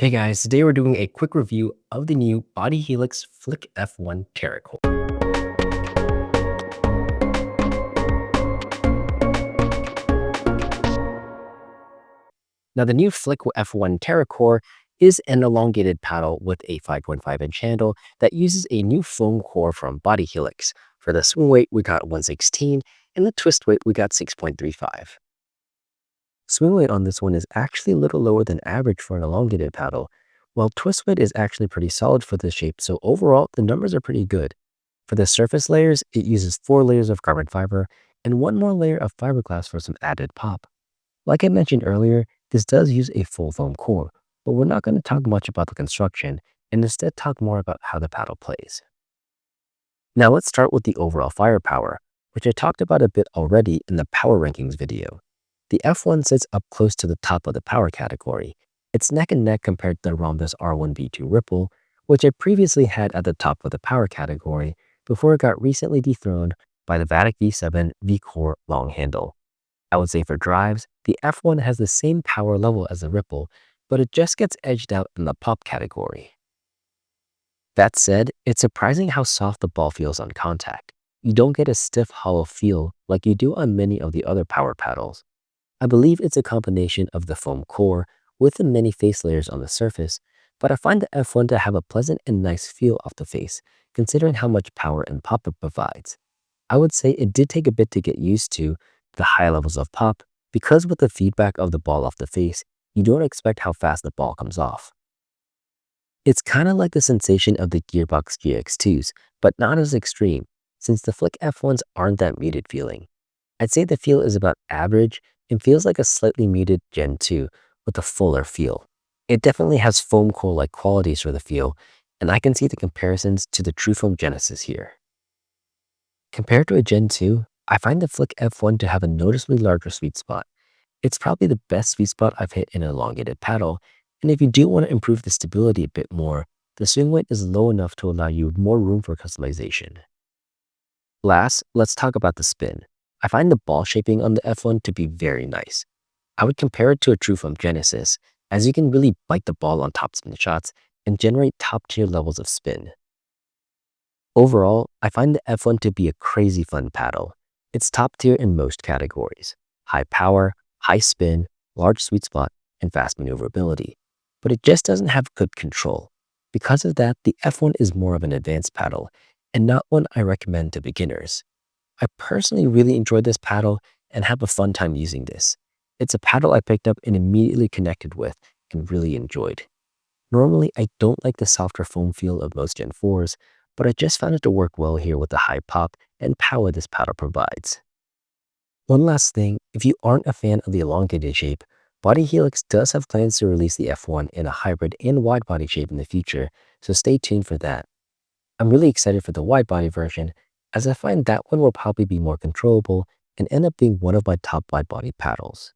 Hey guys, today we're doing a quick review of the new Body Helix Flik F1 Terracore. Now the new Flik F1 Terracore is an elongated paddle with a 5.5-inch handle that uses a new foam core from Body Helix. For the swing weight, we got 116, and the twist weight, we got 6.35. Swing weight on this one is actually a little lower than average for an elongated paddle, while twist weight is actually pretty solid for this shape, so overall, the numbers are pretty good. For the surface layers, it uses 4 layers of carbon fiber and 1 more layer of fiberglass for some added pop. Like I mentioned earlier, this does use a full foam core, but we're not going to talk much about the construction and instead talk more about how the paddle plays. Now let's start with the overall firepower, which I talked about a bit already in the power rankings video. The F1 sits up close to the top of the power category. It's neck and neck compared to the Rhombus R1V2 Ripple, which I previously had at the top of the power category before it got recently dethroned by the Vatic V7 V-Core long handle. I would say for drives, the F1 has the same power level as the Ripple, but it just gets edged out in the pop category. That said, it's surprising how soft the ball feels on contact. You don't get a stiff, hollow feel like you do on many of the other power paddles. I believe it's a combination of the foam core with the many face layers on the surface, but I find the F1 to have a pleasant and nice feel off the face, considering how much power and pop it provides. I would say it did take a bit to get used to the high levels of pop, because with the feedback of the ball off the face, you don't expect how fast the ball comes off. It's kind of like the sensation of the Gearbox GX2s, but not as extreme, since the Flik F1s aren't that muted feeling. I'd say the feel is about average and feels like a slightly muted Gen 2 with a fuller feel. It definitely has foam core-like qualities for the feel, and I can see the comparisons to the True Foam Genesis here. Compared to a Gen 2, I find the Flik F1 to have a noticeably larger sweet spot. It's probably the best sweet spot I've hit in an elongated paddle, and if you do want to improve the stability a bit more, the swing weight is low enough to allow you more room for customization. Last, let's talk about the spin. I find the ball shaping on the F1 to be very nice. I would compare it to a True Foam Genesis, as you can really bite the ball on top spin shots and generate top-tier levels of spin. Overall, I find the F1 to be a crazy fun paddle. It's top tier in most categories: high power, high spin, large sweet spot, and fast maneuverability. But it just doesn't have good control. Because of that, the F1 is more of an advanced paddle and not one I recommend to beginners. I personally really enjoyed this paddle and have a fun time using this. It's a paddle I picked up and immediately connected with and really enjoyed. Normally, I don't like the softer foam feel of most Gen 4s, but I just found it to work well here with the high pop and power this paddle provides. One last thing, if you aren't a fan of the elongated shape, Body Helix does have plans to release the F1 in a hybrid and wide body shape in the future, so stay tuned for that. I'm really excited for the wide body version, as I find that one will probably be more controllable and end up being one of my top wide body paddles.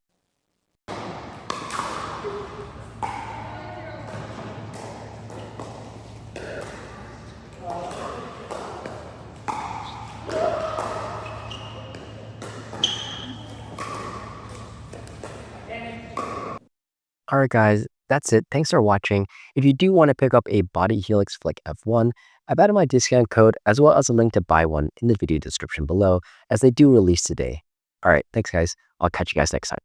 Alright guys, that's it. Thanks for watching. If you do want to pick up a Body Helix Flik F1, I've added my discount code as well as a link to buy one in the video description below, as they do release today. Alright, thanks guys. I'll catch you guys next time.